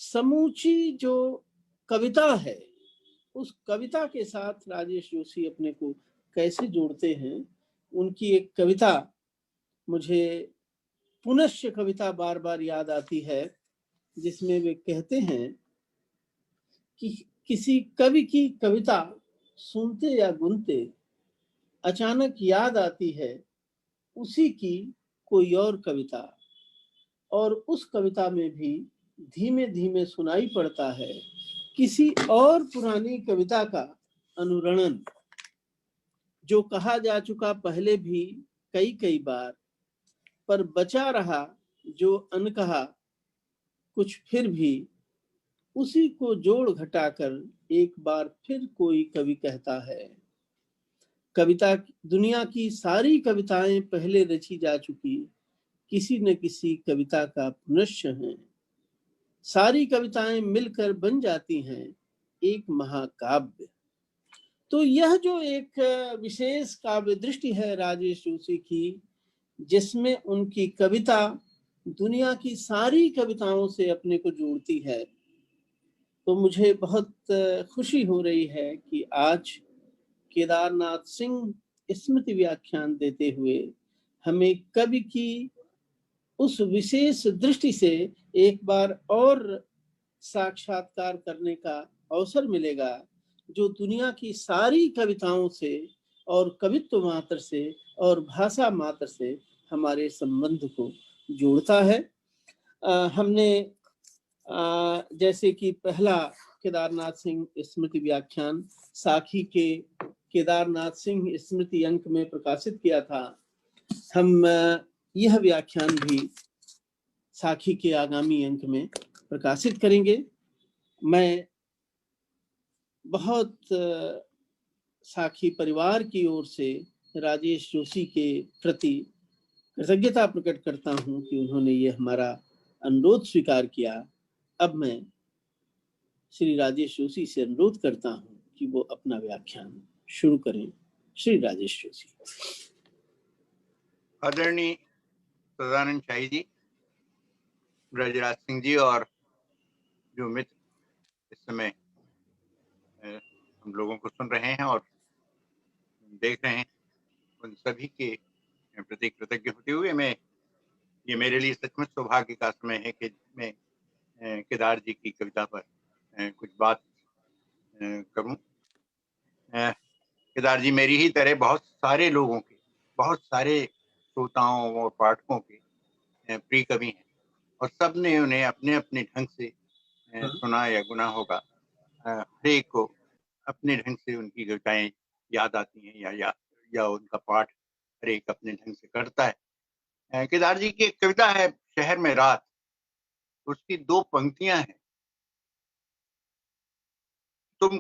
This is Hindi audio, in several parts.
समूची जो कविता है, उस कविता के साथ राजेश जोशी अपने को कैसे जोड़ते हैं। उनकी एक कविता मुझे पुनश्च कविता बार-बार याद आती है, जिसमें वे कहते हैं कि किसी कवि की कविता सुनते या गुनते अचानक याद आती है उसी की कोई और कविता, और उस कविता में भी धीमे-धीमे सुनाई पड़ता है किसी और पुरानी कविता का अनुरणन, जो कहा जा चुका पहले भी कई-कई बार, पर बचा रहा जो अनकहा कुछ फिर भी, उसी को जोड़ घटाकर एक बार फिर कोई कवि कहता है। कविता दुनिया की सारी कविताएं पहले रची जा चुकी किसी न किसी कविता का पुनश्च है। सारी कविताएं मिलकर बन जाती हैं एक महाकाव्य। तो यह जो एक विशेष काव्य दृष्टि है राजेश जोशी की, जिसमें उनकी कविता दुनिया की सारी कविताओं से अपने को जोड़ती है, तो मुझे बहुत खुशी हो रही है कि आज केदारनाथ सिंह स्मृति व्याख्यान देते हुए हमें कवि की उस विशेष दृष्टि से एक बार और साक्षात्कार करने का अवसर मिलेगा, जो दुनिया की सारी कविताओं से और कवित्व मात्र से और भाषा मात्र से हमारे संबंध को जोड़ता है। हमने जैसे कि पहला केदारनाथ सिंह स्मृति व्याख्यान साखी के केदारनाथ सिंह स्मृति अंक में प्रकाशित किया था, हम यह व्याख्यान भी साखी के आगामी अंक में प्रकाशित करेंगे। मैं बहुत साखी परिवार की ओर से राजेश जोशी के प्रति कृतज्ञता प्रकट करता हूं कि उन्होंने ये हमारा अनुरोध स्वीकार किया। अब मैं श्री राजेश जोशी से अनुरोध करता हूं कि वो अपना व्याख्यान शुरू करें। श्री राजेश जोशी। आदरणीय सदानंद शाही जी, ब्रजराज सिंह जी और जो मित्र इस समय हम लोगों को सुन रहे हैं और देख रहे हैं, उन सभी के प्रति कृतज्ञ होते हुए ये मेरे लिए सचमुच सौभाग्य का समय है कि मैं केदार जी की कविता पर कुछ बात करूं। केदार जी मेरी ही तरह बहुत सारे लोगों के, बहुत सारे श्रोताओं और पाठकों के प्रिय कवि हैं, और सब ने उन्हें अपने अपने ढंग से सुना या गुना होगा। हर एक को अपने ढंग से उनकी कविताएं याद आती हैं या उनका पाठ हर एक अपने ढंग से करता है। केदार जी की एक कविता है शहर में रात, उसकी दो पंक्तियां हैं। तुम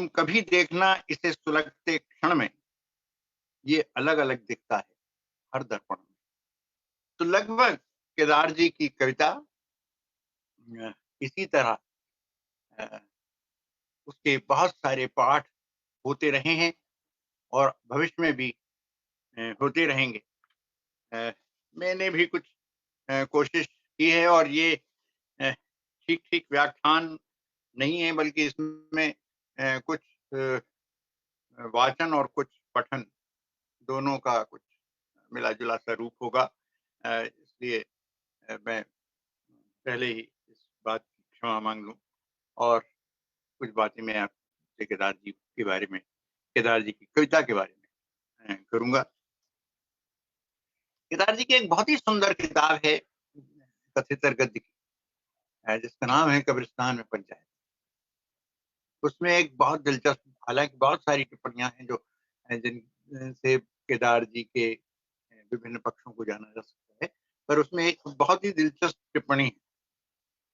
कभी देखना इसे सुलगते क्षण में, ये अलग अलग दिखता है हर दर्पण में। तो लगभग केदार जी की कविता इसी तरह उसके बहुत सारे पाठ होते रहे हैं और भविष्य में भी होते रहेंगे। मैंने भी कुछ कोशिश की है, और ये ठीक ठीक व्याख्यान नहीं है, बल्कि इसमें कुछ वाचन और कुछ पठन दोनों का कुछ मिला जुला सा रूप होगा। इसलिए मैं पहले ही इस बात की क्षमा मांग लूं और कुछ बातें मैं आपसे केदार जी के बारे में, केदार जी की कविता के बारे में करूंगा। केदार जी की एक बहुत ही सुंदर किताब है कथितर गद्य की, जिसका नाम है कब्रिस्तान में पंचायत। उसमें एक बहुत दिलचस्प, हालांकि बहुत सारी टिप्पणियां हैं जो जिनसे केदार जी के विभिन्न पक्षों को जाना जा सकता है, पर उसमें एक बहुत ही दिलचस्प टिप्पणी है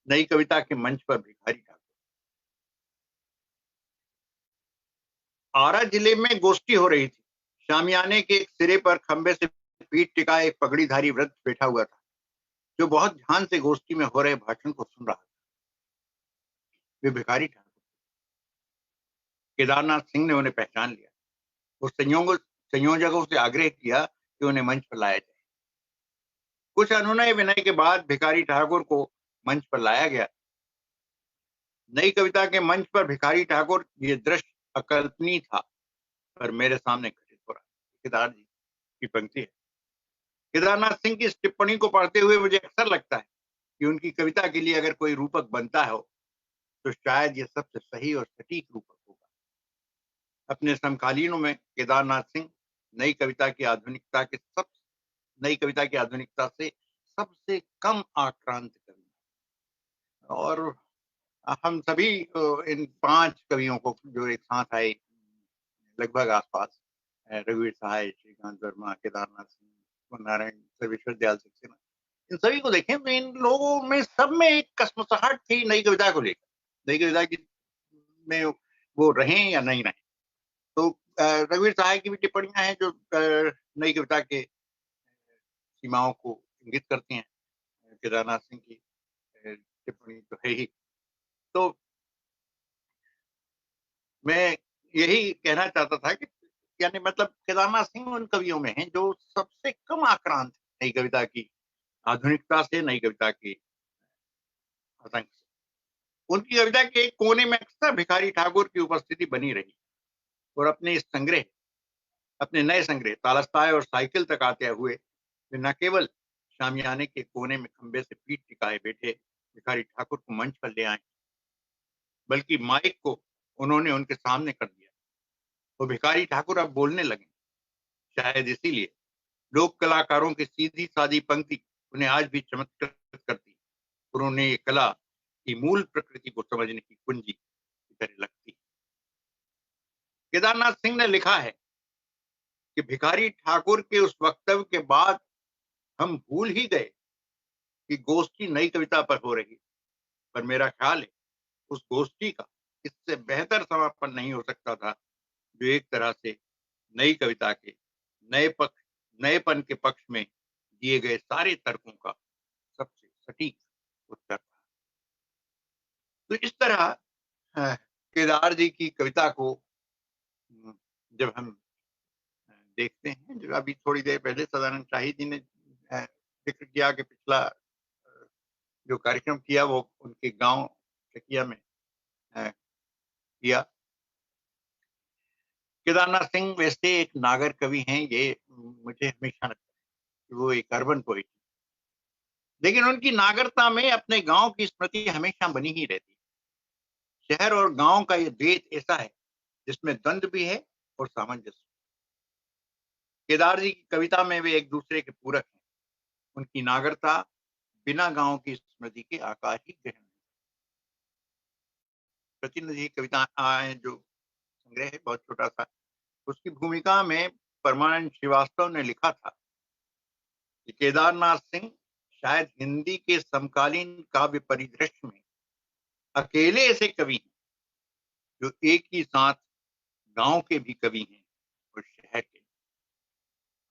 नई कविता के मंच पर भिखारी ठाकुर। आरा जिले में गोष्ठी हो रही थी। शामियाने के एक सिरे पर खंबे से पीठ टिका एक पगड़ीधारी वृद्ध बैठा हुआ था, जो बहुत ध्यान से गोष्ठी में हो रहे भाषण को सुन रहा था। वे भिखारी ठाकुर। केदारनाथ सिंह ने उन्हें पहचान लिया। वो संयोजकों से आग्रह किया कि उन्हें मंच पर लाया जाए। कुछ अनुनय विनय के बाद भिखारी ठाकुर को मंच पर लाया गया। नई कविता के मंच पर भिखारी ठाकुर ये दृश्य अकल्पनीय था, पर मेरे सामने घटित हो रहा है। केदार जी की पंक्ति है। केदारनाथ सिंह की इस टिप्पणी को पढ़ते हुए मुझे अक्सर लगता है कि उनकी कविता के लिए अगर कोई रूपक बनता हो तो शायद ये सबसे सही और सटीक रूपक होगा। अपने समकालीनों में केदारनाथ सिंह नई कविता की आधुनिकता से सबसे कम आक्रांत कवि। और हम सभी इन 5 कवियों को जो एक साथ आए लगभग आसपास, रघुवीर सहाय, श्रीकांत वर्मा, केदारनाथ सिंह, नारायण सर्वेश्वर दयाल सक्सेना, इन सभी को देखें तो इन लोगों में सब में एक कसमसाहट थी नई कविता को लेकर। नई कविता की में वो रहें या नहीं रहें। तो रघुवीर सहाय की भी टिप्पणियां हैं जो नई कविता के सीमाओं को इंगित करती हैं। केदारनाथ सिंह की टिप्पणी तो है ही। तो मैं यही कहना चाहता था कि यानी मतलब केदारनाथ सिंह उन कवियों में हैं जो सबसे कम आक्रांत नई कविता की आधुनिकता से, नई कविता की आतंक से। उनकी कविता के एक कोने में अक्सर भिखारी ठाकुर की उपस्थिति बनी रही और अपने नए संग्रह तालस्ताय और साइकिल तक आते हुए वे न केवल शामियाने के कोने में खंबे से पीठ टिकाए बैठे भिखारी ठाकुर को मंच पर ले आए, बल्कि माइक को उन्होंने उनके सामने कर दिया। तो भिखारी ठाकुर अब बोलने लगे। शायद इसीलिए लोक कलाकारों की सीधी सादी पंक्ति उन्हें आज भी चमत्कृत करती और उन्हें ये कला की मूल प्रकृति को समझने की कुंजी की तरह लगती। केदारनाथ सिंह ने लिखा है कि भिखारी ठाकुर के उस वक्तव्य के बाद हम भूल ही गए कि गोष्ठी नई कविता पर हो रही, पर मेरा ख्याल है उस गोष्ठी का इससे बेहतर समापन नहीं हो सकता था, जो एक तरह से नई कविता के नएपन के पक्ष में दिए गए सारे तर्कों का सबसे सटीक उत्तर था। तो इस तरह केदार जी की कविता को जब हम देखते हैं, जो अभी थोड़ी देर पहले सदानंद शाही जी ने जिक्र किया कि पिछला जो कार्यक्रम किया वो उनके गांव चकिया में किया। केदारनाथ सिंह वैसे एक नागर कवि हैं, ये मुझे हमेशा लगता है कि वो एक अर्बन पोइट, लेकिन उनकी नागरता में अपने गांव की स्मृति हमेशा बनी ही रहती है। शहर और गांव का ये द्वैत ऐसा है जिसमें द्वंद्व भी है और सामंजस्य। केदार जी की कविता में वे एक दूसरे के पूरक हैं। उनकी नागरता बिना गांव की स्मृति के आकार ही ग्रहण नहीं। प्रतिनिधि कविता जो संग्रह है बहुत छोटा सा, उसकी भूमिका में परमानंद श्रीवास्तव ने लिखा था कि केदारनाथ सिंह शायद हिंदी के समकालीन काव्य परिदृश्य में अकेले ऐसे कवि हैं जो एक ही साथ गांव के भी कवि हैं और शहर के।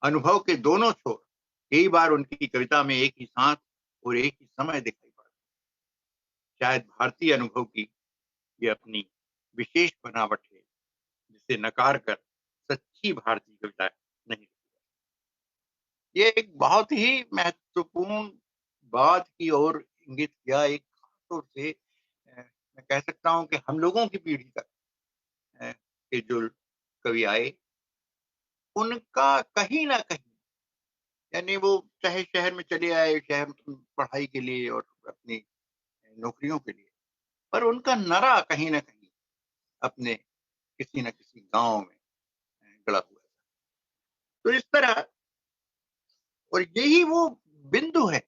अनुभव के दोनों छोर कई बार उनकी कविता में एक ही साथ और एक ही समय दिखाई पड़ता है। शायद भारतीय अनुभव की ये अपनी विशेष बनावट है जिसे नकार कर सच्ची भारतीय कविता नहीं। ये एक बहुत ही महत्वपूर्ण बात की ओर इंगित किया, एक खासतौर से मैं कह सकता हूं कि हम लोगों की पीढ़ी तक के जो कवि आए उनका कहीं ना कहीं, यानी वो चाहे शहर में चले आए, शहर में पढ़ाई के लिए और अपनी नौकरियों के लिए, पर उनका नरा कहीं ना कहीं अपने किसी न किसी गांव में गड़ा हुआ है। तो इस तरह, और यही वो बिंदु है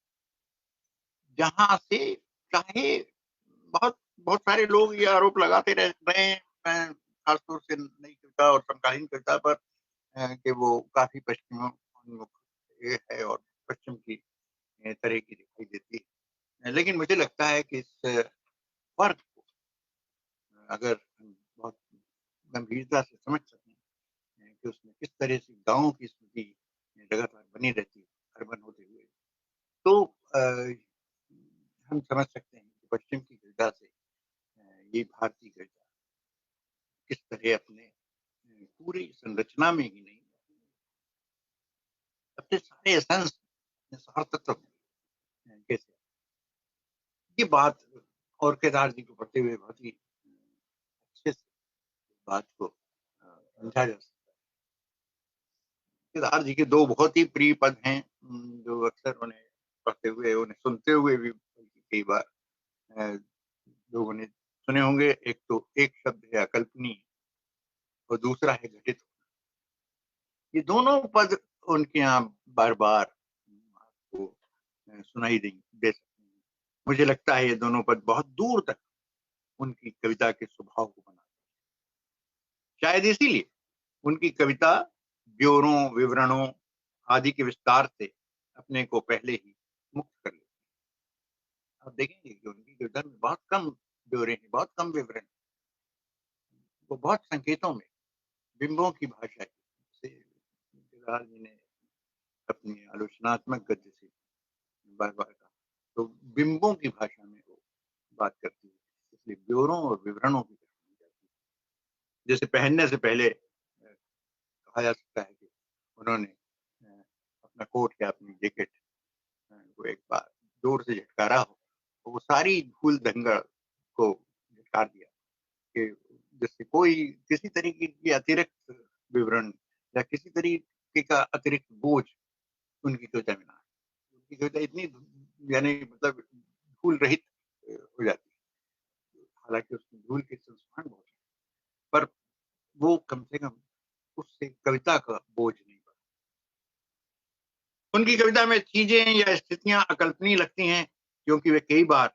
जहां से चाहे बहुत बहुत सारे लोग ये आरोप लगाते रहे हैं खासतौर से नई कविता और समकालीन कविता पर कि वो काफी पश्चिमोन्मुख है और पश्चिम की तरह की दिखाई देती है। लेकिन मुझे लगता है कि इस फर्क को अगर हम बहुत गंभीरता से समझ सकें कि उसमें किस तरह से गाँव की स्मृति लगातार बनी रहती है अर्बन होते हुए, तो हम समझ सकते हैं कि पश्चिम की कविता से ये भारतीय कविता किस तरह अपने पूरी संरचना में ही नहीं, अपने सारे एसेंस, सार तत्व कैसे ये बात और केदार जी को पढ़ते हुए बहुत ही अच्छे से बात को समझा जा सकता है। केदार जी के 2 बहुत ही प्रिय पद हैं, जो अक्सर उन्हें पढ़ते हुए, उन्हें सुनते हुए भी कई बार लोगों ने सुने होंगे। एक तो एक शब्द है अकल्पनीय और दूसरा है घटित। ये दोनों पद उनके यहाँ बार-बार आपको सुनाई दे सकते हैं। मुझे लगता है ये दोनों पद बहुत दूर तक उनकी कविता के स्वभाव को बनाते हैं। शायद इसीलिए उनकी कविता ब्योरों, विवरणों आदि के विस्तार से अपने को पहले ही मुक्त कर लेती है। आप देखेंगे कि उनकी कविता में बहुत कम ब्योरे हैं, बहुत कम विवरण हैं। वो बहुत संकेतों में, बिंबों की भाषा है। जैसे केदार जी ने अपनी आलोचनात्मक गद्य से बार-बार कहा, तो बिंबों की भाषा में वो बात करती है, इसलिए ब्योरों और विवरणों की कहा जाती है। जैसे पहनने से पहले कहा जा सकता है कि उन्होंने अपना कोट या अपनी जैकेट को एक बार जोर से झटकारा हो, तो वो सारी धूल धंगड़ को झटकार दिया कि जिससे कोई किसी तरीके की अतिरिक्त विवरण या किसी तरीके का अतिरिक्त बोझ उनकी कविता में ना आए। उनकी कविता इतनी यानी मतलब धूल रहित हो जाती है। हालाँकि उसमें धूल के संस्करण बहुत हैं, पर वो कम से कम उससे कविता का बोझ नहीं बढ़ा। उनकी कविता में चीज़ें या स्थितियाँ अकल्पनीय लगती हैं, क्योंकि वे कई बार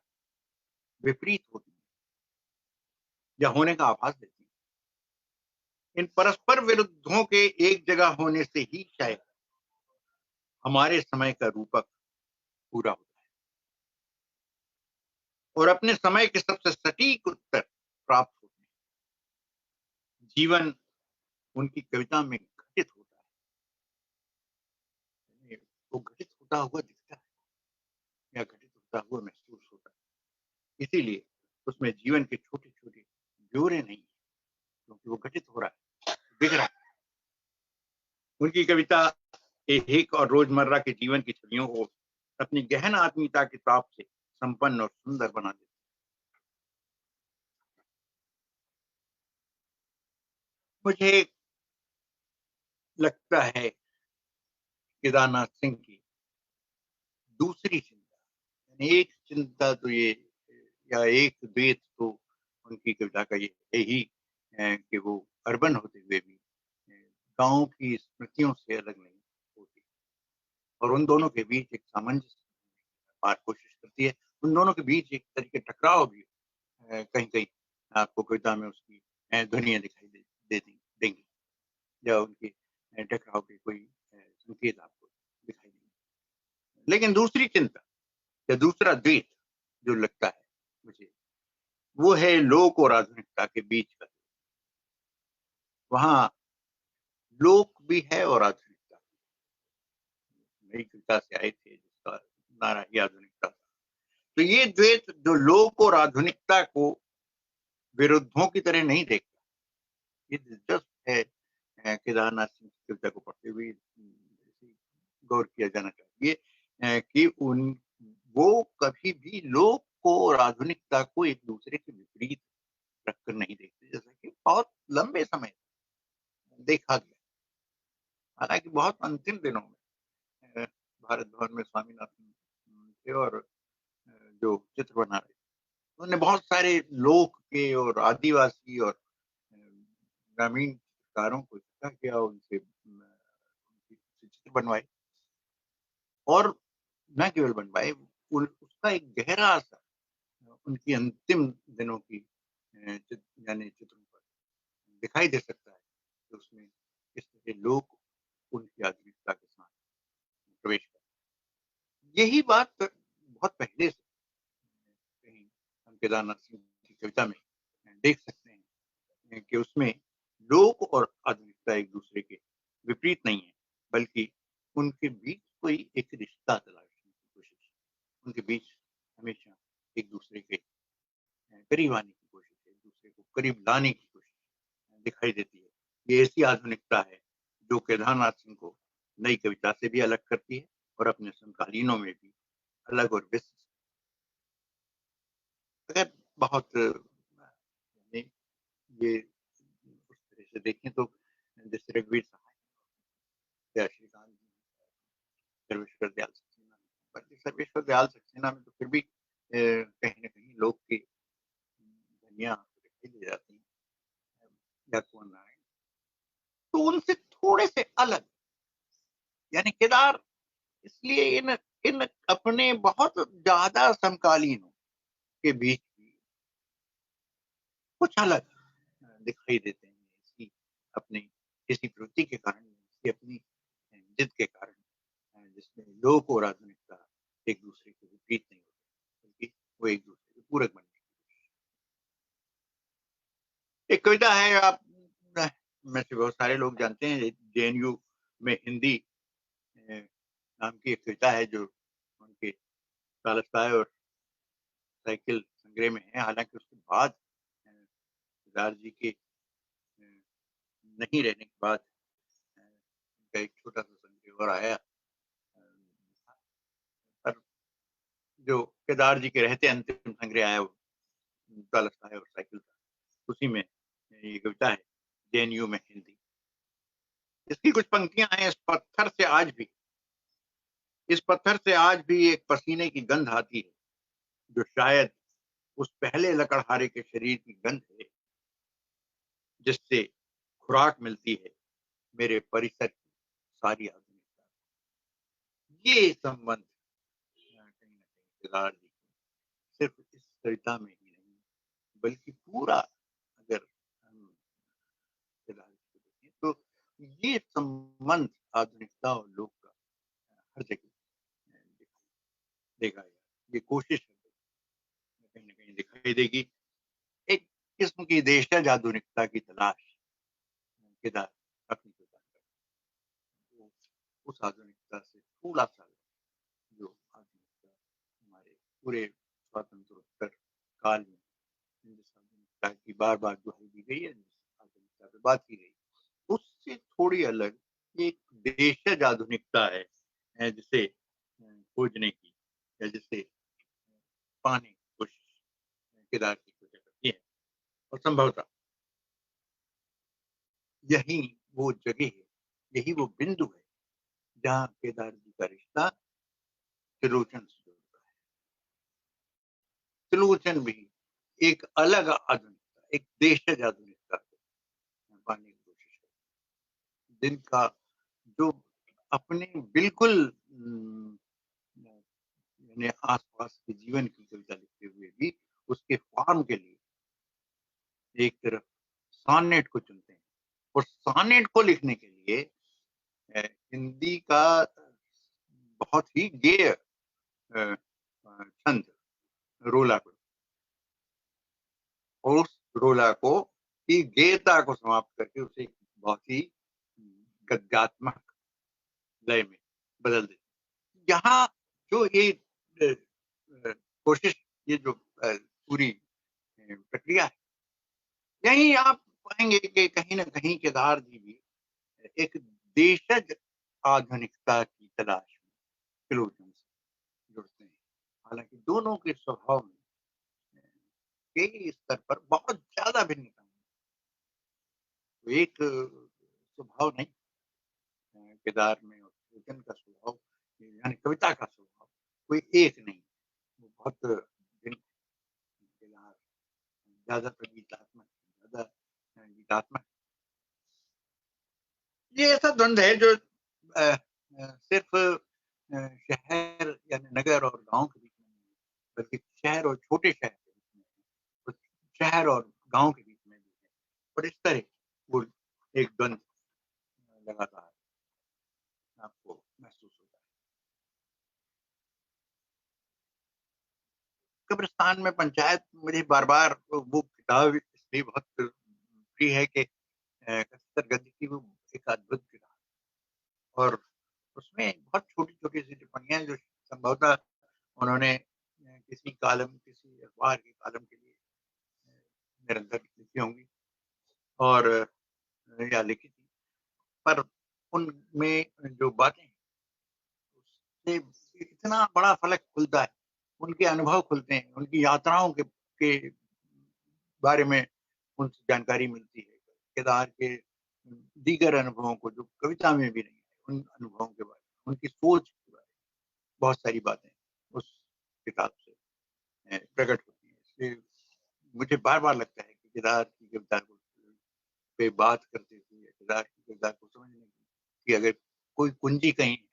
विपरीत होती हैं या होने का आभास देती हैं। इन परस्पर विरुद्धों के एक जगह होने से ही शायद हमारे समय का रूपक पूरा होता है और अपने समय के सबसे सटीक उत्तर प्राप्त होते हैं। जीवन उनकी कविता में घटित होता है, वो घटित होता हुआ दिखता है या घटित होता हुआ महसूस होता है। इसीलिए उसमें जीवन के छोटे-छोटे ब्योरे नहीं हैं, क्योंकि वो घटित हो रहा है, दिख रहा है। उनकी कविता एक और रोजमर्रा के जीवन की छवियों को अपनी गहन आत्मीयता के ताप से संपन्न और सुंदर बना देती है। मुझे लगता है केदारनाथ सिंह की दूसरी चिंता, यानी एक चिंता तो ये या एक द्वेष तो उनकी कविता का ये है ही कि वो अर्बन होते हुए भी गाँव की स्मृतियों से अलग नहीं होती और उन दोनों के बीच एक सामंजस्य पार कोशिश करती है। उन दोनों के बीच एक तरह के टकराव भी कहीं-कहीं आपको कविता में उसकी ध्वनियाँ दिखाई देंगी या उनके टकराव के कोई संकेत आपको दिखाई देंगे। लेकिन दूसरी चिंता या दूसरा द्वेष जो लगता है मुझे, वो है लोक और आधुनिकता के बीच का। वहाँ लोक भी है और आधुनिकता भी। नई कविता से आए थे जिसका नारा ही आधुनिकता था। तो ये द्वैत जो लोक और आधुनिकता को विरुद्धों की तरह नहीं देखता, ये दिलचस्प है। केदारनाथ सिंह की कविता को पढ़ते हुए गौर किया जाना चाहिए कि उन वो कभी भी लोक को और आधुनिकता को एक दूसरे के विपरीत रखकर नहीं देखते, जैसा कि बहुत लंबे समय देखा गया। हालाँकि बहुत अंतिम दिनों में भारत भवन में स्वामीनाथन थे और जो चित्र बना रहे थे, उन्होंने बहुत सारे लोक के और आदिवासी और ग्रामीण चित्रकारों को इकट्ठा किया, उनसे चित्र बनवाए और न केवल बनवाए, उसका एक गहरा असर उनकी अंतिम दिनों की यानी चित्रों पर दिखाई दे सकता है। तो उसमें किस तरह लोग उनकी आधुनिकता के साथ प्रवेश करते। यही बात बहुत पहले से कहीं हम केदारनाथ सिंह की कविता में देख सकते हैं कि उसमें लोक और आधुनिकता एक दूसरे के विपरीत नहीं है, बल्कि उनके बीच कोई एक रिश्ता तलाशने की कोशिश, उनके बीच हमेशा एक दूसरे के करीब आने की कोशिश है, एक दूसरे को करीब लाने की कोशिश दिखाई देती है। ये ऐसी आधुनिकता है जो केदारनाथ सिंह को नई कविता से भी अलग करती है और अपने समकालीनों में भी अलग और विशिष्ट बहुत यानी ये उस तरह से देखें तो जैसे रघुवीर सहाय या श्रीकांत जी, सर्वेश्वर दयाल सक्सेना, पर सर्वेश्वर दयाल सक्सेना में तो फिर भी कहीं न कहीं लोक की धनिया रखी जाती हैं, या कुंवर नारायण, तो उनसे थोड़े से अलग, यानी केदार इसलिए इन इन अपने बहुत ज़्यादा समकालीनों के बीच भी कुछ अलग दिखाई देते हैं। इसी अपनी इसी प्रवृत्ति के कारण, इसी अपनी जिद के कारण, जिसमें लोक और आधुनिकता एक दूसरे के विपरीत नहीं होते, बल्कि वो एक दूसरे के पूरक बनने की कोशिश। एक कविता है, आप में से बहुत सारे लोग जानते हैं, जेएनयू में हिंदी नाम की एक कविता है जो उनके तालस्ताय और साइकिल संग्रह में है। हालाँकि उसके बाद केदार जी के नहीं रहने के बाद उनका एक छोटा-सा संग्रह और आया। पर जो केदार जी के रहते अंतिम संग्रह आया वो तालस्ताय और साइकिल का, उसी में ये कविता है, जेएनयू में हिंदी। इसकी कुछ पंक्तियाँ हैं, इस पत्थर से आज भी एक पसीने की गंध आती है, जो शायद उस पहले लकड़हारे के शरीर की गंध है, जिससे खुराक मिलती है मेरे परिसर की सारी आधुनिकता। ये संबंध कहीं न कहीं केदार जी सिर्फ इस कविता में ही नहीं, बल्कि पूरा अगर हम केदार जी को देखें तो ये संबंध आधुनिकता और लोक का हर जगह देखा गया। ये कोशिश कहीं न कहीं दिखाई देगी। एक किस्म की देशज आधुनिकता की तलाश केदार अपनी कविता में करते हैं। वो उस आधुनिकता से थोड़ा-सा जो आधुनिकता हमारे पूरे स्वातंत्रोत्तर काल में जिस आधुनिकता की बार-बार दुहाई दी गई है, जिस आधुनिकता पे बात की गई, उससे थोड़ी अलग एक देशज आधुनिकता है जिसे खोजने की या जिसे पाने की कोशिश केदार की कविता करती है। और संभवतः यही वो जगह है, यही वो बिंदु है, जहाँ केदार जी का रिश्ता त्रिलोचन से जुड़ता है। त्रिलोचन भी एक अलग आधुनिकता, एक देशज आधुनिकता को पाने की कोशिश करते हैं, जिनका जो अपने बिल्कुल यानी आस-पास के जीवन की कविता लिखते हुए भी उसके फॉर्म के लिए एक तरफ सॉनेट को चुनते हैं, और सॉनेट को लिखने के लिए हिंदी का बहुत ही गेय छंद रोला को, और उस रोला को की गेयता को समाप्त करके उसे बहुत ही गद्यात्मक लय में बदल देते। यहाँ जो ये कोशिश, ये जो पूरी प्रक्रिया है, यहीं आप पाएंगे कि कहीं न कहीं केदार जी भी एक देशज आधुनिकता की तलाश में त्रिलोचन से जुड़ते हैं। हालाँकि दोनों के स्वभाव में कई स्तर पर बहुत ज़्यादा भिन्नता है। एक स्वभाव नहीं, केदार में और त्रिलोचन का स्वभाव यानी कविता का स्वभाव कोई एक नहीं, वो बहुत भिन्न है। केदार ज़्यादातर गीतात्मक, ज़्यादा गीतात्मक। ये ऐसा द्वंद है जो सिर्फ शहर यानी नगर और गाँव के बीच में नहीं है, बल्कि शहर और छोटे शहर के बीच में है, और शहर और गाँव के बीच में भी है, और इस तरह वो एक द्वंद लगातार आपको महसूस होता है। कब्रिस्तान में पंचायत मुझे बार-बार वो किताब इसलिए बहुत प्रिय है कि कस्तर गद्दी की वो एक अद्भुत किताब, और उसमें बहुत छोटी-छोटी सी टिप्पणियाँ जो संभवतः उन्होंने किसी कॉलम, किसी अखबार के कॉलम के लिए निरंतर लिखी होंगी और या लिखी थी, पर उनमें जो बातें हैं, उससे इतना बड़ा फलक खुलता है, उनके अनुभव खुलते हैं, उनकी यात्राओं के बारे में उनसे जानकारी मिलती है। केदार के दीगर अनुभवों को जो कविता में भी नहीं है, उन अनुभवों के बारे में, उनकी सोच के बारे में बहुत सारी बातें उस किताब से प्रकट होती हैं। इसलिए मुझे बार-बार लगता है कि केदार की कविता को पे बात करते हुए केदार की कविता को समझने की अगर कोई कुंजी कहीं है,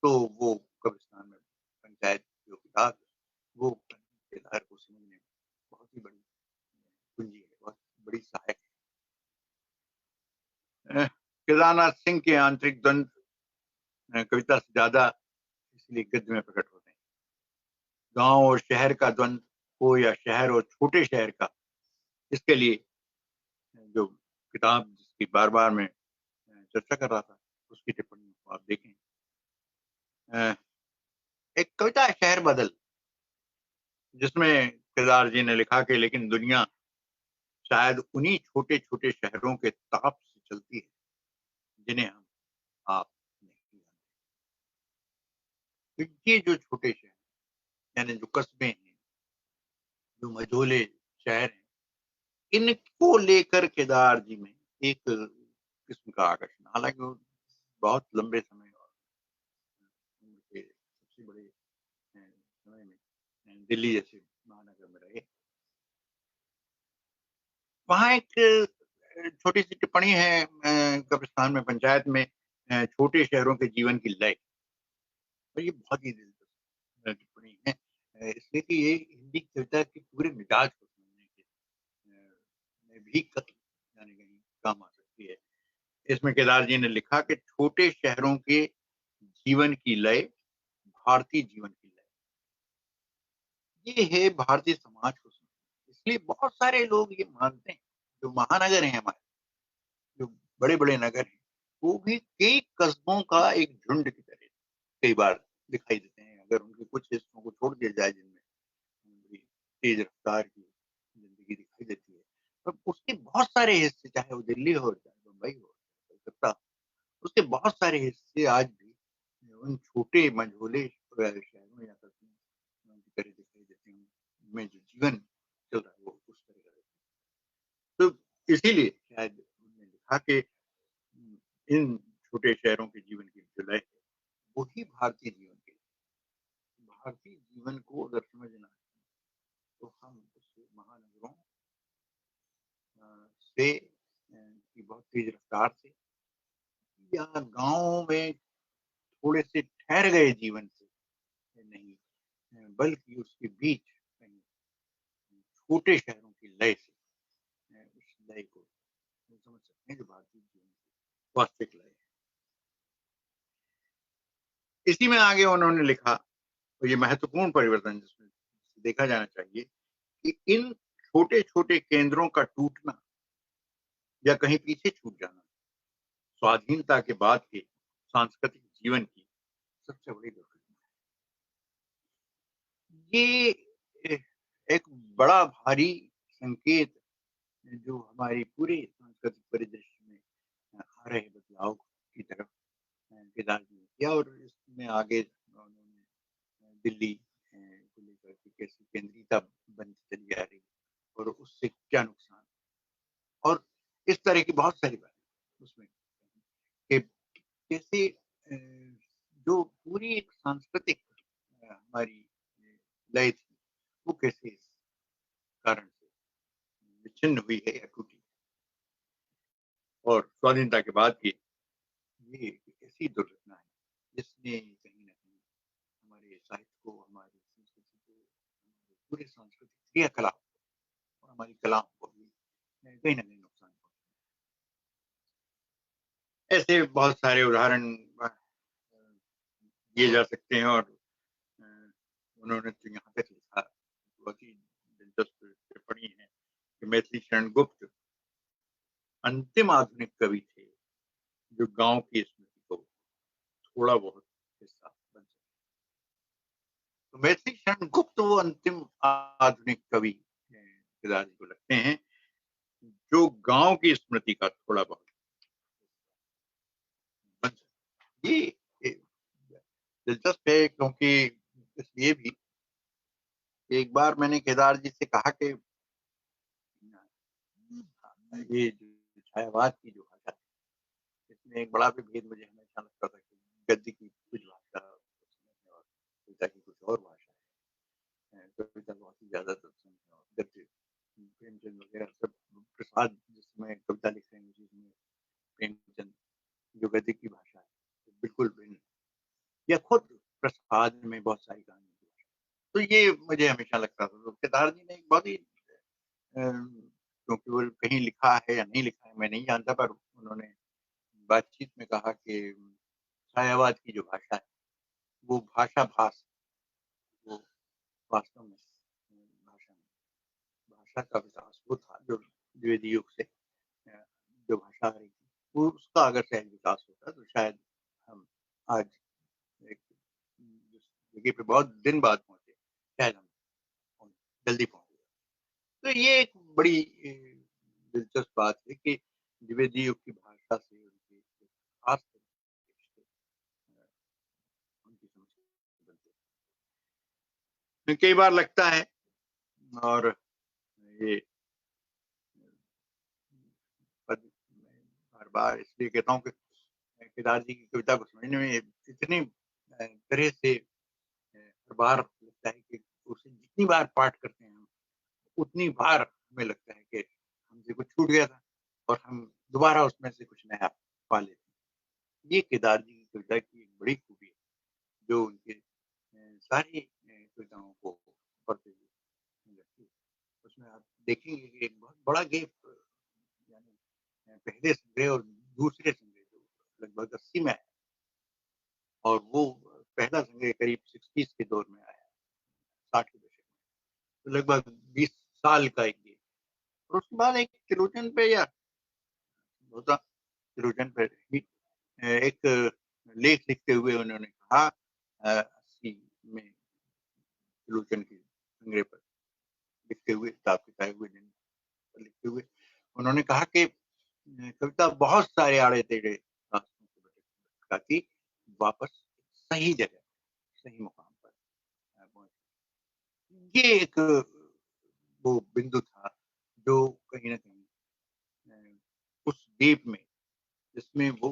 तो वो कब्रिस्तान में पंचायत जो किताब है, वो केदार को समझने में बहुत ही बड़ी कुंजी है, बहुत बड़ी सहायक है। केदारनाथ सिंह के आंतरिक द्वंद्व कविता से ज़्यादा इसलिए गद्य में प्रकट होते हैं। गाँव और शहर का द्वंद्व हो या शहर और छोटे शहर का, इसके लिए जो किताब जिसकी बार-बार मैं चर्चा कर रहा था, उसकी टिप्पणी को आप देखें। एक कविता है शहर बदल, जिसमें केदार जी ने लिखा कि लेकिन दुनिया शायद उन्हीं छोटे-छोटे शहरों के ताप से चलती है, जिन्हें हम आप नहीं जानते। तो ये जो छोटे शहर, यानी जो कस्बे हैं, जो मझोले शहर हैं, इनको लेकर केदार जी में एक किस्म का आकर्षण, हालाँकि वो बहुत लंबे समय और उम्र के सबसे बड़े समय में दिल्ली जैसे महानगर में रहे। वहाँ एक छोटी-सी टिप्पणी है कब्रिस्तान में पंचायत में छोटे शहरों के जीवन की लय। और ये बहुत ही दिलचस्प टिप्पणी है इसलिए कि ये हिंदी कविता के पूरे मिजाज को समझने के में भी कहीं न कहीं काम आ सकती है। इसमें केदार जी ने लिखा कि छोटे शहरों के जीवन की लय, भारतीय जीवन की लय। ये है भारतीय समाज को समझना। इसलिए बहुत सारे लोग ये मानते हैं, जो महानगर हैं हमारे, जो बड़े-बड़े नगर हैं, वो भी कई कस्बों का एक झुंड की तरह कई बार दिखाई देते हैं। अगर उनके कुछ हिस्सों को छोड़ दिया जाए जिनमें बड़ी तेज रफ्तार की ज़िंदगी दिखाई देती है, तो उसके बहुत सारे हिस्से, चाहे वो दिल्ली हो, चाहे मुंबई हो, कलकत्ता, उसके बहुत सारे हिस्से आज भी उन छोटे मंझोले शहरों या कस्बों की तरह दिखाई देते हैं, में जो जीवन चल रहा है वो उस तरह का रहता है। तो इसीलिए शायद उन्होंने लिखा कि इन छोटे शहरों के जीवन की जो लय है, वही भारतीय जीवन की भारतीय जीवन को अगर समझना है, तो हम उस महानगरों से की बहुत तेज रफ्तार से या गाँव में थोड़े से ठहर गए जीवन से नहीं, बल्कि उसके बीच कहीं छोटे शहरों की लय से उस लय को हम समझ सकते हैं जो भारतीय जीवन की वास्तविक लय है। इसी में आगे उन्होंने लिखा, तो ये महत्वपूर्ण परिवर्तन जिसमें देखा जाना चाहिए कि इन छोटे-छोटे केंद्रों का टूटना या कहीं पीछे छूट जाना, स्वाधीनता के बाद के सांस्कृतिक जीवन की सबसे बड़ी दुर्घटना है। ये एक बड़ा भारी संकेत जो हमारे पूरे सांस्कृतिक परिदृश्य में आ रहे बदलाव की तरफ केदार जी ने किया और इसमें आगे उन्होंने दिल्ली को लेकर के कैसी केंद्रीयता बनती चली जा रही और उससे क्या नुकसान और इस तरह की बहुत सारी बातें उसमें कि कैसे जो पूरी एक सांस्कृतिक हमारी लय थी, वो कैसे इस कारण से विच्छिन्न हुई है या टूटी और स्वाधीनता के बाद की ये एक ऐसी दुर्घटना है, जिसने कहीं न कहीं हमारे साहित्य को, हमारी संस्कृति को, हमारे पूरे सांस्कृतिक क्रियाकलाप और हमारी कलाओं को भी कहीं न कहीं नुकसान पहुँचाया। ऐसे बहुत सारे उदाहरण दिए जा सकते हैं और अ, उन्होंने तो यहाँ तक लिखा, बहुत ही दिलचस्प टिप्पणी है कि मैथिली शरण गुप्त अंतिम आधुनिक कवि थे, जो गाँव की स्मृति को थोड़ा बहुत हिस्सा बन सके। तो मैथिली शरण गुप्त वो अंतिम आधुनिक कवि केदार जी को लगते हैं, जो गाँव की स्मृति का थोड़ा बहुत बन सके। ये दिलचस्प है क्योंकि इसलिए भी एक बार मैंने केदार जी से कहा कि ये जो छायावाद की जो भाषा है, इसमें एक बड़ा भी भेद मुझे हमेशा लगता था कि गद्य की कुछ भाषा उस समय है और कविता की कुछ और भाषा है। कविता बहुत ही ज़्यादा तत्सम है और गद्य प्रेमचंद वगैरह सब प्रसाद जिस समय कविता लिख रहे हैं उसी समय प्रेमचंद जो गद्य की भाषा है, तो बिल्कुल भिन्न या खुद प्रसाद में बहुत सारी कहानियों की भाषा। तो ये मुझे हमेशा लगता था। तो केदार जी ने एक बहुत ही क्योंकि वो कहीं लिखा है या नहीं लिखा है मैं नहीं जानता, पर उन्होंने बातचीत में कहा कि छायावाद की जो भाषा है, वो भाषा भास, वो वास्तव में भाषा का विकास वो था जो द्विवेदी युग से जो भाषा आ रही थी, वो उसका अगर शायद विकास होता तो शायद हम आज एक जिस जगह पे बहुत दिन बाद पहुँचे, शायद हम जल्दी पहुँच गए। तो ये एक बड़ी दिलचस्प बात है कि द्विवेदी युग की भाषा से उनके खास तरीके से उनकी समझ बनते हैं। कई बार लगता है और ये पद मैं बार-बार इसलिए कहता हूँ कि केदार जी की कविता को समझने में इतनी तरह से हर बार लगता है कि उसे जितनी बार पाठ करते हैं हम, उतनी बार हमें लगता है कि हमसे कुछ छूट गया था और हम दोबारा उसमें से कुछ नया पा लेते हैं। ये केदार जी की कविता की एक बड़ी खूबी है, जो उनके सारी कविताओं को पढ़ते हुए लगती है। उसमें आप देखेंगे कि एक बहुत बड़ा गैप यानी पहले संग्रह और दूसरे संग्रह जो लगभग 80 में आया और वो पहला संग्रह करीब 60s के दौर में आया, 60 के दशक में। तो लगभग 20 साल का एक गैप और उसके बाद एक त्रिलोचन पे या होता त्रिलोचन पे ही एक लेख लिखते हुए उन्होंने कहा 80 में त्रिलोचन के संग्रह पर लिखते हुए किताब के आए हुए दिन पर लिखते हुए उन्होंने कहा कि कविता बहुत सारे आड़े-टेढ़े रास्तों से भटकाती वापस सही जगह, सही मुकाम पर पहुँची। ये एक वो बिंदु था जो कहीं न कहीं उस द्वीप में जिसमें वो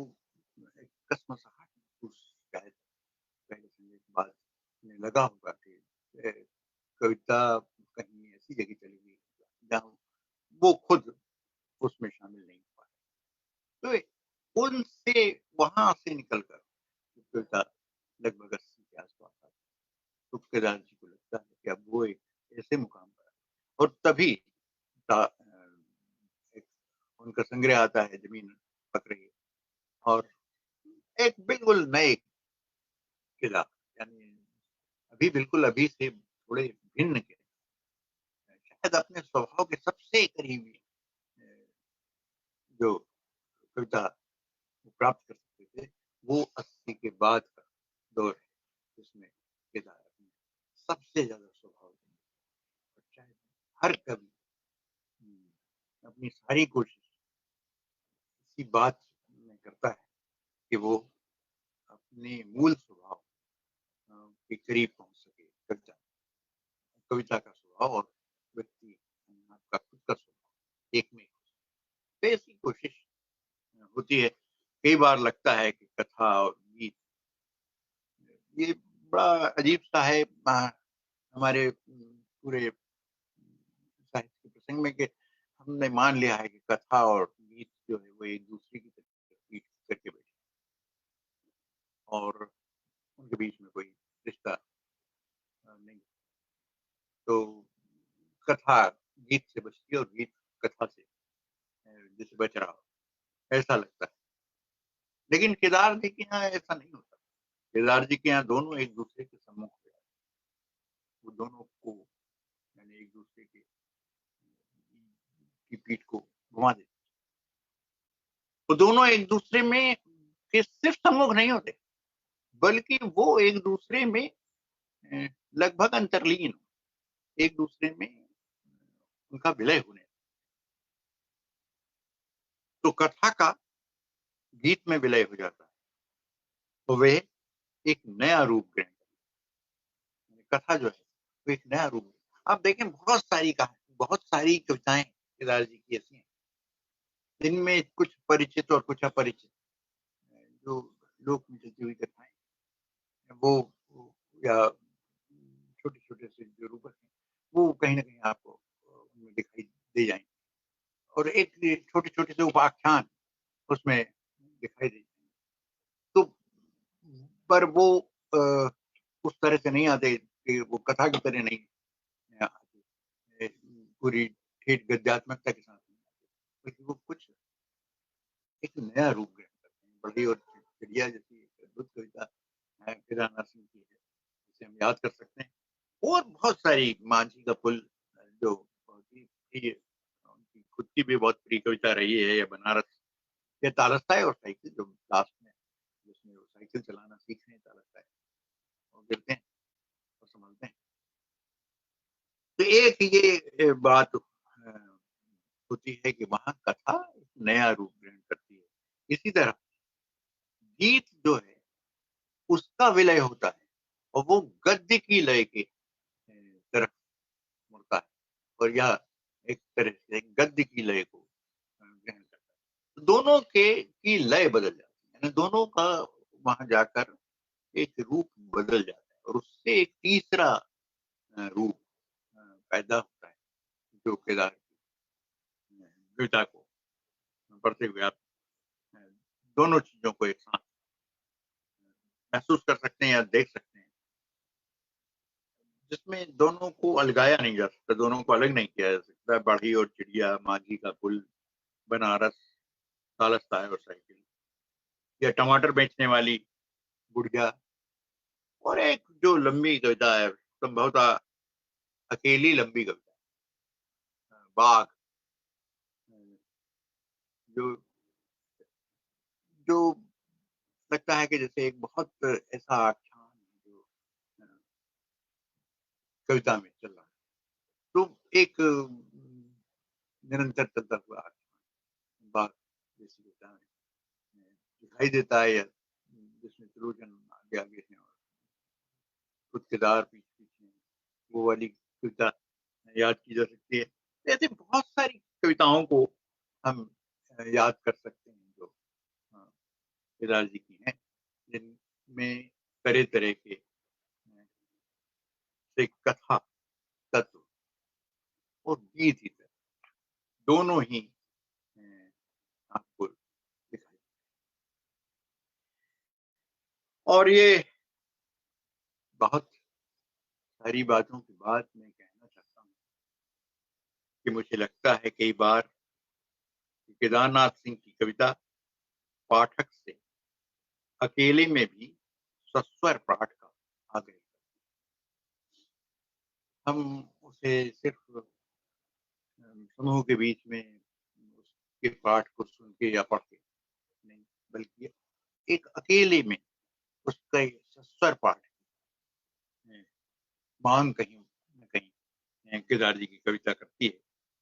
एक कसमसाहट महसूस शायद पहले संगीत के बाद में लगा होगा कि कविता कहीं ऐसी जगह चली गई जहाँ वो खुद उसमें शामिल नहीं हो पाए। तो उनसे वहाँ से निकल कर कविता लगभग 80 के आस-पास आई। तो केदार जी को लगता है कि अब वो एक ऐसे मुकाम पर है और तभी एक उनका संग्रह आता है ज़मीन पक रही है और एक बिल्कुल नए किला यानी अभी बिल्कुल अभी से थोड़े भिन्न के शायद अपने स्वभाव के सबसे करीबी जो कविता वो प्राप्त कर सकते थे, वो 80 के बाद का दौर है, जिसमें केदार अपने सबसे ज़्यादा स्वभाव और शायद हर कवि अपनी सारी कोशिश इसी बात में करता है कि वो अपने मूल स्वभाव के करीब पहुँच सके कविता कविता का स्वभाव और व्यक्ति आपका खुद का स्वभाव एक में तो ऐसी कोशिश होती है। कई बार लगता है कि कथा और गीत ये बड़ा अजीब-सा है हमारे पूरे साहित्य के प्रसंग में कि हमने मान लिया है कि कथा और गीत जो है वो एक-दूसरे की तरफ पीठ करके बैठे और उनके बीच में कोई रिश्ता नहीं। तो कथा गीत से बचती है और गीत कथा से जैसे बच रहा हो, ऐसा लगता है। लेकिन केदार जी के यहाँ ऐसा नहीं होता। केदार जी के यहाँ दोनों एक-दूसरे के सम्मुख हो जाते हैं। वो दोनों को यानी एक-दूसरे के की पीठ को घुमा देते हैं। वो दोनों एक-दूसरे में के सिर्फ सम्मुख नहीं होते, बल्कि वो एक-दूसरे में अ, लगभग अंतर्लीन, एक-दूसरे में उनका विलय होने तो कथा का गीत में विलय हो जाता है। तो वह एक नया रूप ग्रहण कथा जो है, वो एक नया रूप आप देखें बहुत सारी कविताएँ केदार जी की ऐसी हैं, इनमें कुछ परिचित और कुछ अपरिचित जो लोक में चलती हुई कथाएं वो या छोटे-छोटे से जो रूपक हैं, वो कहीं न कहीं आपको उनमें दिखाई दे जाएँगे और एक छोटे-छोटे से उपाख्यान उसमें दिखाई दे जाएँगे। तो पर वो अ, उस तरह से नहीं आते कि वो कथा की तरह नहीं आते पूरी ठेठ गद्यात्मकता के साथ नहीं आते, बल्कि वो कुछ एक नया रूप ग्रहण करते हैं। बढ़ई और चिड़िया जैसी एक अद्भुत कविता केदारनाथ सिंह की है, जिसे हम याद कर सकते हैं। और बहुत सारी माझी का पुल जो बहुत ही प्रिय उनकी खुद की भी बहुत प्रिय कविता रही है, या बनारस या तालस्ताय और साइकिल जो लास्ट में जिसमें वो साइकिल चलाना सीख रहे हैं तालस्ताय और गिरते हैं और संभलते हैं। तो एक ये बात होती है कि वहाँ कथा एक नया रूप ग्रहण करती है। इसी तरह गीत जो है उसका विलय होता है और वो गद्य की लय के तरफ मुड़ता है और यह एक तरह से गद्य की लय को ग्रहण करता है। तो दोनों के की लय बदल जाती है, यानी दोनों का वहाँ जाकर एक रूप बदल जाता है और उससे एक तीसरा रूप पैदा होता है, जो केदार की कविता को पढ़ते हुए आप अ, दोनों चीज़ों को एक साथ महसूस कर सकते हैं या देख सकते हैं। जिसमें दोनों को अलगाया नहीं जा सकता, दोनों को अलग नहीं किया जा सकता। बढ़ई और चिड़िया, माझी का पुल, बनारस, तालस्ताय और साइकिल, या टमाटर बेचने वाली बुढ़िया, और एक जो लंबी कविता है, संभवतः अकेली लंबी कविता, बाघ, जो जो लगता है कि जैसे एक बहुत ऐसा आख्यान है जो अ, कविता में चल रहा है। तो एक निरंतर चलता हुआ आख्यान बाघ जैसी कविता में दिखाई देता है, या जिसमें त्रिलोचन आगे-आगे हैं और खुद केदार पीछे-पीछे हैं, वो वाली कविता याद की जा सकती है। ऐसे बहुत सारी कविताओं को हम याद कर सकते हैं जो अ, केदार जी की हैं, जिनमें तरह-तरह के से कथा, तत्व और गीत ही थे, दोनों ही आपको दिखाई। और ये बहुत सारी बातों के बाद मैं कहना चाहता हूँ कि मुझे लगता है कई बार कि केदारनाथ सिंह की कविता पाठक से अकेले में भी सस्वर पाठ का आग्रह करती है। हम उसे सिर्फ समूह के बीच में उसके पाठ को सुन के या पढ़ के नहीं, बल्कि एक अकेले में उसका एक सस्वर पाठ मांग कहीं न कहीं केदार जी की कविता करती है।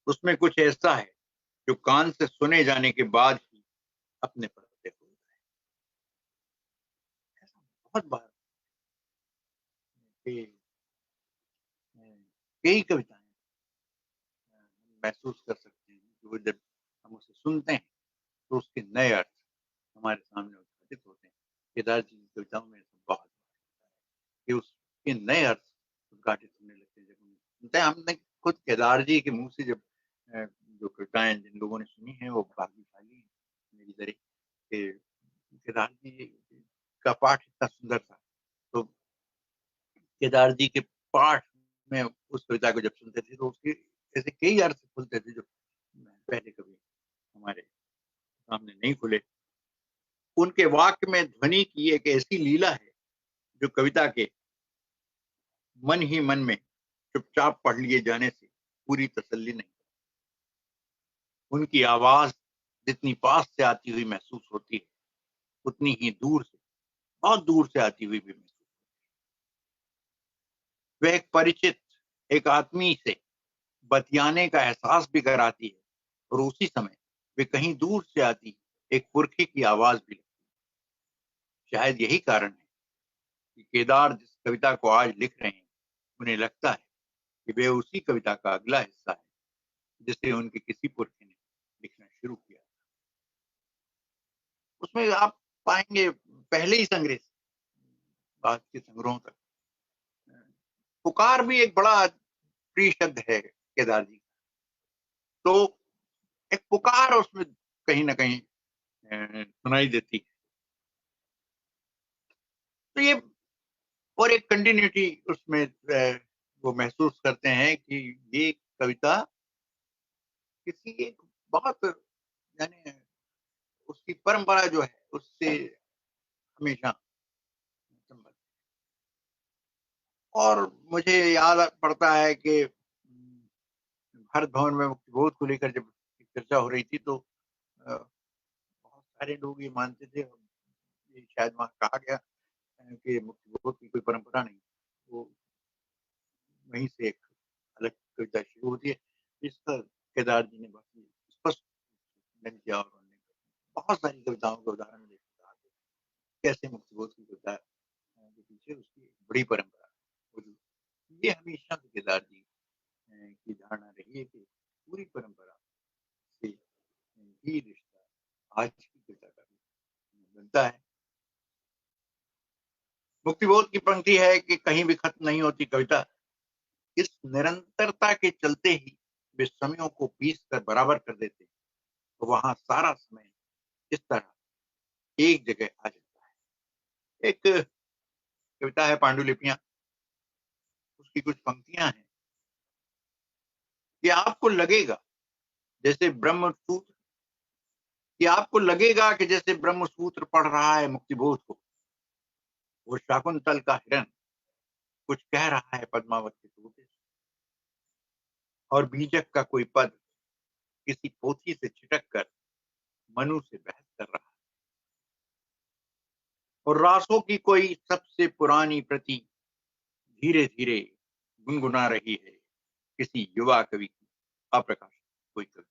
उसमें कुछ ऐसा है जो कान से सुने जाने के बाद ही अपने प्रत्यक्ष होता है। ऐसा बहुत बार कि कई कविताएँ महसूस कर सकते हैं, जो जब हम उसे सुनते हैं तो उसके नए अर्थ हमारे सामने उद्घाटित होते हैं। केदार जी की कविताओं में ऐसा बहुत होता है कि उसके नए अर्थ उद्घाटित होने लगते हैं जब हम सुनते हैं। हमने खुद केदार जी के मुँह से जब जो कविताएँ जिन लोगों ने सुनी हैं वो भाग्यशाली हैं मेरी तरह कि केदार जी का पाठ इतना सुंदर था। तो केदार जी के पाठ में उस कविता को जब सुनते थे तो उसके ऐसे कई अर्थ खुलते थे जो पहले कभी हमारे सामने नहीं खुले। उनके वाक्य में ध्वनि की एक ऐसी लीला है जो कविता के मन ही मन में चुपचाप पढ़ लिए जाने से पूरी तसल्ली नहीं। उनकी आवाज जितनी पास से आती हुई महसूस होती है, उतनी ही दूर से, बहुत दूर से आती हुई भी महसूस होती है। वह एक परिचित, एक आत्मीय से बतियाने का एहसास भी कराती है और उसी समय वे कहीं दूर से आती एक पुरखे की आवाज भी लगती है। शायद यही कारण है कि केदार जिस कविता को आज लिख रहे हैं, उन्हें लगता है कि वे उसी कविता का अगला हिस्सा है जिसे उनके किसी पुरखे ने लिखना शुरू किया। उसमें आप पाएंगे पहले ही संग्रह से बाद के संग्रहों तक पुकार भी एक बड़ा प्रिय शब्द है केदार जी। तो एक पुकार उसमें कहीं ना कहीं सुनाई देती है। तो ये और एक कंटिन्यूटी उसमें वो महसूस करते हैं कि ये कविता किसी एक बहुत यानी उसकी परंपरा जो है उससे हमेशा संबंध। और मुझे याद पड़ता है कि भारत भवन में मुक्तिबोध को लेकर जब चर्चा हो रही थी तो बहुत सारे लोग ये मानते थे और ये शायद वहाँ कहा गया कि मुक्तिबोध की कोई परंपरा नहीं, वो वहीं से एक अलग कविता शुरू होती है जिसका केदार जी ने बहुत स्पष्ट खंडन किया और उन्होंने बहुत सारी कविताओं के उदाहरण देकर कहा कैसे मुक्तिबोध की कविता के पीछे उसकी बड़ी परंपरा मौजूद। ये हमेशा से केदार जी की धारणा रही है कि पूरी परंपरा से ही रिश्ता आज की कविता का बनता है। मुक्तिबोध की पंक्ति है कि कहीं भी खत्म नहीं होती कविता, इस निरंतरता के चलते ही वे समयों को पीस कर बराबर कर देते, तो वहां सारा समय इस तरह एक जगह आ जाता है। एक कविता है पांडुलिपियां, उसकी कुछ पंक्तियां हैं कि आपको लगेगा जैसे ब्रह्म सूत्र, कि आपको लगेगा कि जैसे ब्रह्म सूत्र पढ़ रहा है मुक्तिबोध को, वो शाकुंतल का हिरण कुछ कह रहा है पद्मावत के तोते से, और बीजक का कोई पद किसी पोथी से छिटक कर मनु से बहस कर रहा है, और रासों की कोई सबसे पुरानी प्रति धीरे धीरे गुनगुना रही है किसी युवा कवि की अप्रकाशित कोई कविता।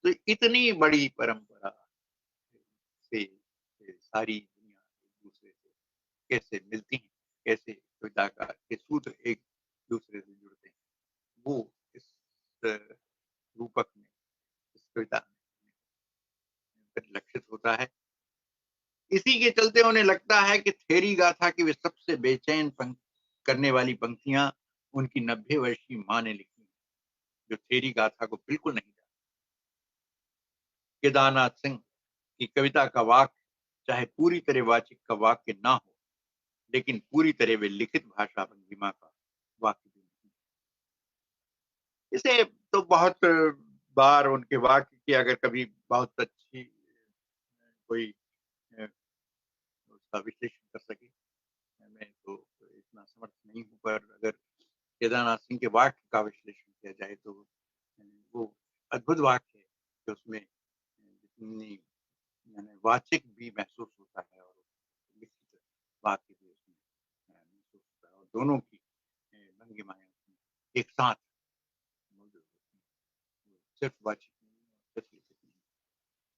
तो इतनी बड़ी परंपरा से सारी दुनिया एक दूसरे से कैसे मिलती है, कैसे कविता का के सूत्र एक दूसरे से जुड़ते हैं, वो इस रूपक में, इस कविता में परिलक्षित होता है। इसी के चलते उन्हें लगता है कि थेरी गाथा की वे सबसे बेचैन करने वाली पंक्तियां उनकी 90 वर्षीय मां ने लिखी, जो थेरी गाथा को बिल्कुल नहीं जानती। केदारनाथ सिंह की कविता का वाक्य चाहे पूरी तरह वाचिक का वाक्य ना हो, लेकिन पूरी तरह वे लिखित भाषा भंगिमा का वाक्य भी नहीं। इसे तो बहुत बार उनके वाक्य की अगर कभी बहुत अच्छी कोई उसका विश्लेषण कर सके, मैं तो इतना समर्थ नहीं हूँ, पर अगर केदारनाथ सिंह के वाक्य का विश्लेषण किया जाए तो वो अद्भुत वाक्य है कि उसमें जितनी वाचिक भी महसूस होता है और लिखित वाक्य भी उसमें महसूस होता है, और दोनों की भंगिमाएं एक साथ मौजूद होती हैं, सिर्फ वाचिक नहीं और सिर्फ लिखित नहीं,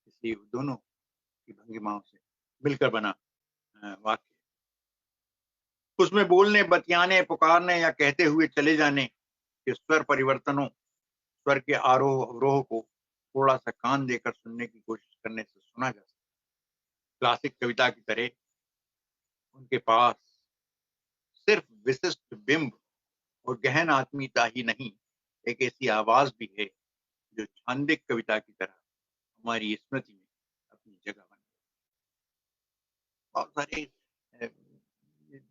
इसलिए दोनों की भंगिमाओं से मिलकर बना वाक्य। उसमें बोलने, बतियाने, पुकारने या कहते हुए चले जाने के स्वर परिवर्तनों, स्वर के आरोह अवरोह को थोड़ा सा कान देकर सुनने की कोशिश करने से सुना जा सकता है। क्लासिक कविता की तरह उनके पास सिर्फ विशिष्ट बिंब और गहन आत्मीयता ही नहीं, एक ऐसी आवाज भी है जो छांदिक कविता की तरह हमारी स्मृति में अपनी जगह बन गई। बहुत सारे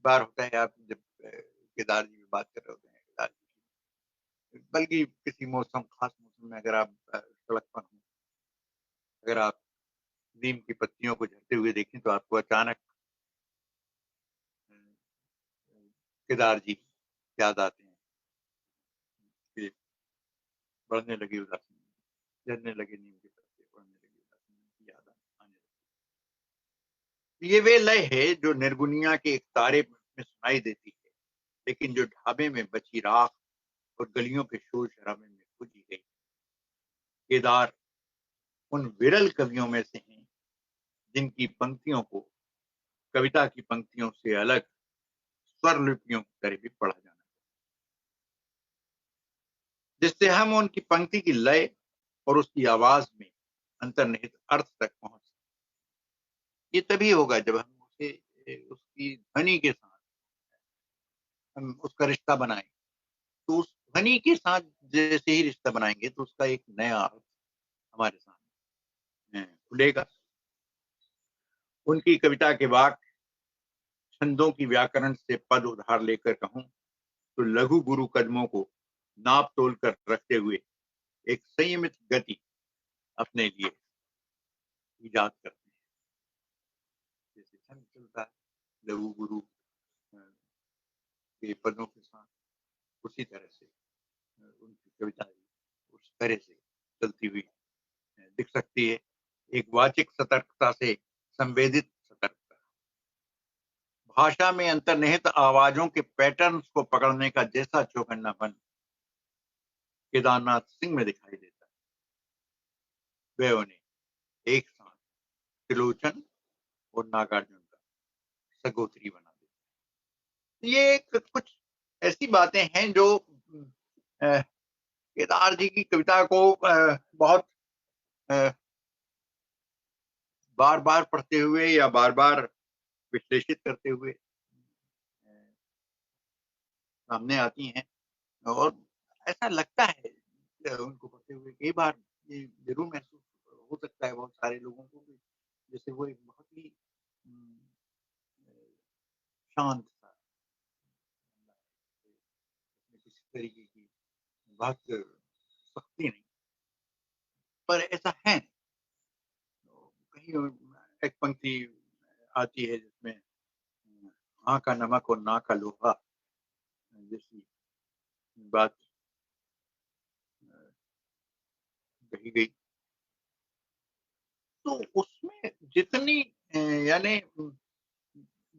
बार होता है, आप जब केदार जी में बात कर रहे होते हैं, केदार जी बल्कि किसी मौसम, खास मौसम में अगर आप सड़क पर हो, अगर आप नीम की पत्तियों को झड़ते हुए देखें तो आपको अचानक केदार जी याद आते हैं कि बढ़ने लगी उदासी, झड़ने लगे नीम के पत्ते, बढ़ने लगी उदासी की याद आने लगी। ये वे लय है जो निर्गुनिया के एक तारे में सुनाई देती है, लेकिन जो ढाबे में बची राख और गलियों के शोर शराबे में खोजी गई। केदार उन विरल कवियों में से हैं जिनकी पंक्तियों को कविता की पंक्तियों से अलग स्वर लिपियों की तरह भी पढ़ा जाना, जिससे हम उनकी पंक्ति की लय और उसकी आवाज में अंतर्निहित अर्थ तक पहुंच सकते। ये तभी होगा जब हम उसे उसकी ध्वनि के साथ हम उसका रिश्ता बनाएँ। तो उस ध्वनि के साथ जैसे ही रिश्ता बनाएँगे तो उसका एक नया अर्थ हमारे सामने खुलेगा। उनकी कविता के वाक्य, छंदों की व्याकरण से पद उधार लेकर कहूँ तो लघु गुरु कदमों को नाप-तोल कर रखते हुए एक संयमित गति अपने लिए ईजाद करते हैं। जैसे छंद चलता है, लघु गुरु के पदों के साथ उसी तरह से उनकी कविता भी उस तरह से चलती हुई दिख सकती है। एक वाचिक सतर्कता से संवेदित सतर्कता। भाषा में अंतर्निहित आवाज़ों के पैटर्न्स को पकड़ने का जैसा चौकन्नापन केदारनाथ सिंह में दिखाई देता है, वह उन्हें एक साथ त्रिलोचन और नागार्जुन का सगोत्री बना देता है। ये एक कुछ ऐसी बातें हैं जो केदार जी की कविता को बहुत बार-बार पढ़ते हुए या बार-बार विश्लेषित करते हुए सामने आती हैं और ऐसा लगता है उनको पढ़ते हुए कई बार ये ज़रूर महसूस हो सकता है बहुत सारे लोगों को भी, जैसे वो एक बहुत ही शांत सा उसमें किसी तरीके की बात सख्ती नहीं, पर ऐसा है। तो कहीं एक पंक्ति आती है जिसमें आँ का नमक और ना का लोहा जैसी बात कही गई। तो उसमें जितनी यानी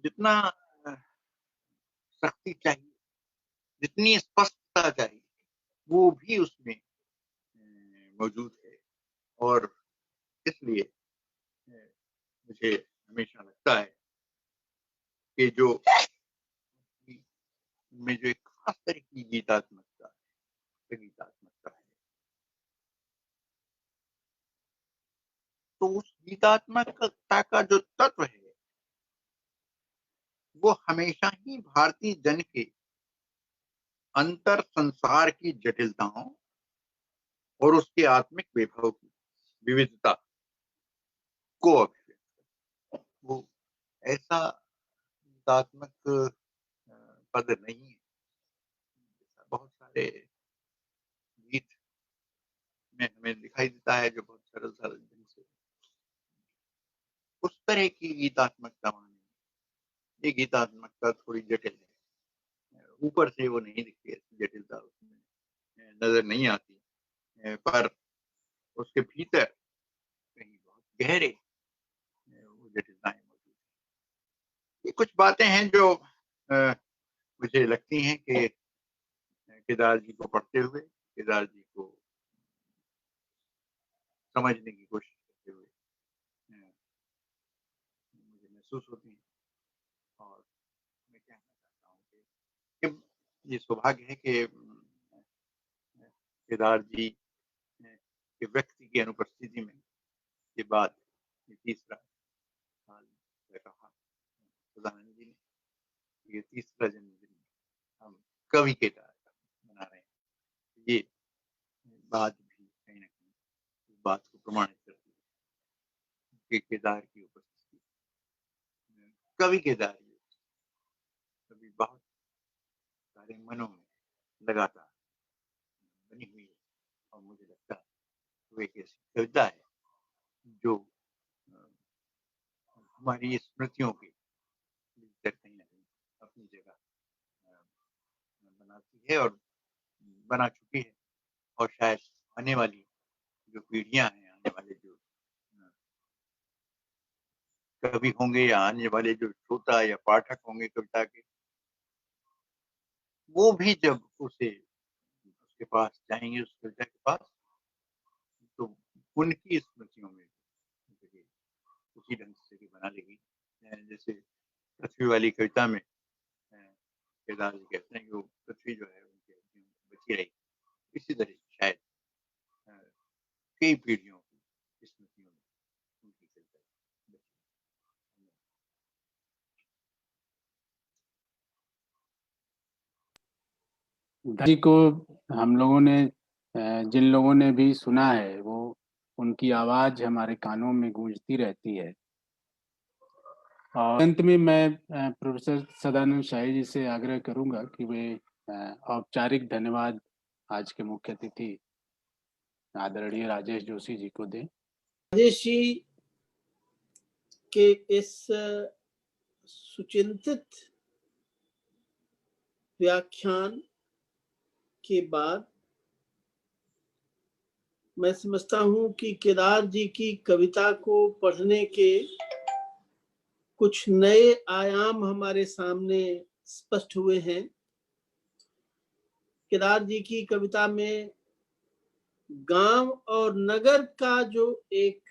जितना सख्ती चाहिए, जितनी स्पष्टता चाहिए, वो भी उसमें मौजूद है और इसलिए मुझे हमेशा लगता है कि जो में जो एक खास तरह की गीतात्मकता है, तो उस गीतात्मकता का जो तत्व है, वो हमेशा ही भारतीय जन के अंतर संसार की जटिलताओं और उसके आत्मिक वैभव की विविधता को अभिव्यक्त वो ऐसा गीतात्मक पद नहीं है। बहुत सारे गीत में हमें दिखाई देता है जो बहुत सरल-सरल ढंग से उस तरह की गीतात्मकता वहाँ नहीं। ये गीतात्मकता थोड़ी जटिल है। ऊपर से वो नहीं दिखती है, जटिलता उसमें नज़र नहीं आती। पर उसके भीतर कहीं बहुत गहरे वो जटिलताएँ मौजूद हैं। ये कुछ बातें हैं जो मुझे लगती हैं कि केदार जी को पढ़ते हुए, केदार जी को समझने की कोशिश करते हुए मुझे महसूस होती हैं और मैं कहना चाहता हूँ कि ये सौभाग्य है कि केदार जी के व्यक्ति की अनुपस्थिति में ये बात ये तीसरा साल रहा सदानंद जी ने ये तीसरा जन्मदिन हम कवि केदार का मना रहे हैं। ये बात भी कहीं न कहीं इस बात को प्रमाणित करती है कि केदार की उपस्थिति कवि केदार की कभी बहुत सारे मनों में लगातार बनी हुई है और मुझे लगता है वो एक ऐसी कविता है जो हमारी स्मृतियों के भीतर कहीं न कहीं अपनी जगह बनाती है और बना चुकी है और शायद आने वाली जो पीढ़ियाँ हैं, आने वाले जो कवि होंगे या आने वाले जो श्रोता या पाठक होंगे कविता के, वो भी जब उसे उसके पास जाएँगे उस कविता के पास, तो उनकी स्मृतियों में जगह उसी ढंग से जगह बना लेगी। जैसे पृथ्वी वाली कविता में केदार जी कहते हैं कि वो पृथ्वी जो है उनकी हड्डियों में बची रहेगी। इसी तरह शायद कई पीढ़ियों की स्मृतियों में उनकी कविता बची। जी को हम लोगों ने जिन लोगों ने भी सुना है वो उनकी आवाज़ हमारे कानों में गूंजती रहती है। और अंत में मैं प्रोफेसर सदानंद शाही जी से आग्रह करूंगा कि वे औपचारिक धन्यवाद आज के मुख्य अतिथि आदरणीय राजेश जोशी जी को दें। राजेश जी के इस सुचिंतित व्याख्यान के बाद मैं समझता हूं कि केदार जी की कविता को पढ़ने के कुछ नए आयाम हमारे सामने स्पष्ट हुए हैं। केदार जी की कविता में गांव और नगर का जो एक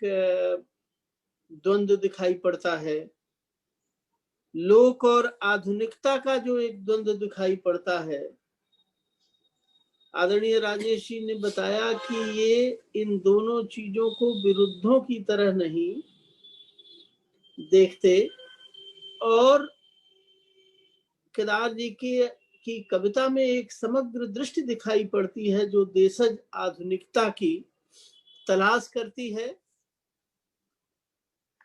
द्वंद्व दिखाई पड़ता है, लोक और आधुनिकता का जो एक द्वंद्व दिखाई पड़ता है, आदरणीय राजेश जी ने बताया कि ये इन दोनों चीजों को विरुद्धों की तरह नहीं देखते और केदार जी की कविता में एक समग्र दृष्टि दिखाई पड़ती है जो देशज आधुनिकता की तलाश करती है।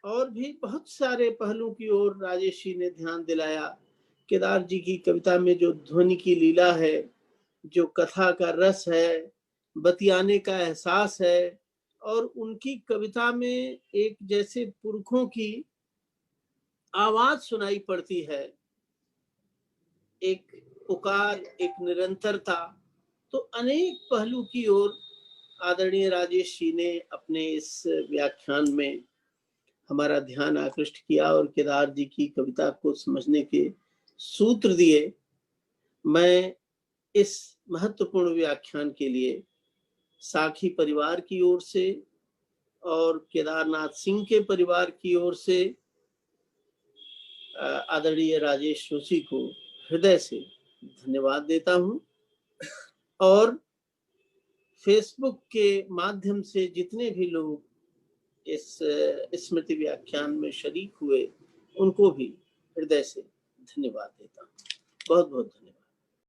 और भी बहुत सारे पहलू की ओर राजेश जी ने ध्यान दिलाया। केदार जी की कविता में जो ध्वनि की लीला है, जो कथा का रस है, बतियाने का एहसास है, और उनकी कविता में एक जैसे पुरखों की आवाज सुनाई पड़ती है, एक पुकार, एक निरंतरता। तो अनेक पहलू की ओर आदरणीय राजेश जी ने अपने इस व्याख्यान में हमारा ध्यान आकृष्ट किया और केदार जी की कविता को समझने के सूत्र दिए। मैं इस महत्वपूर्ण व्याख्यान के लिए साखी परिवार की ओर से और केदारनाथ सिंह के परिवार की ओर से आदरणीय राजेश जोशी को हृदय से धन्यवाद देता हूं। और फेसबुक के माध्यम से जितने भी लोग इस स्मृति व्याख्यान में शरीक हुए उनको भी हृदय से धन्यवाद देता हूं। बहुत बहुत धन्यवाद।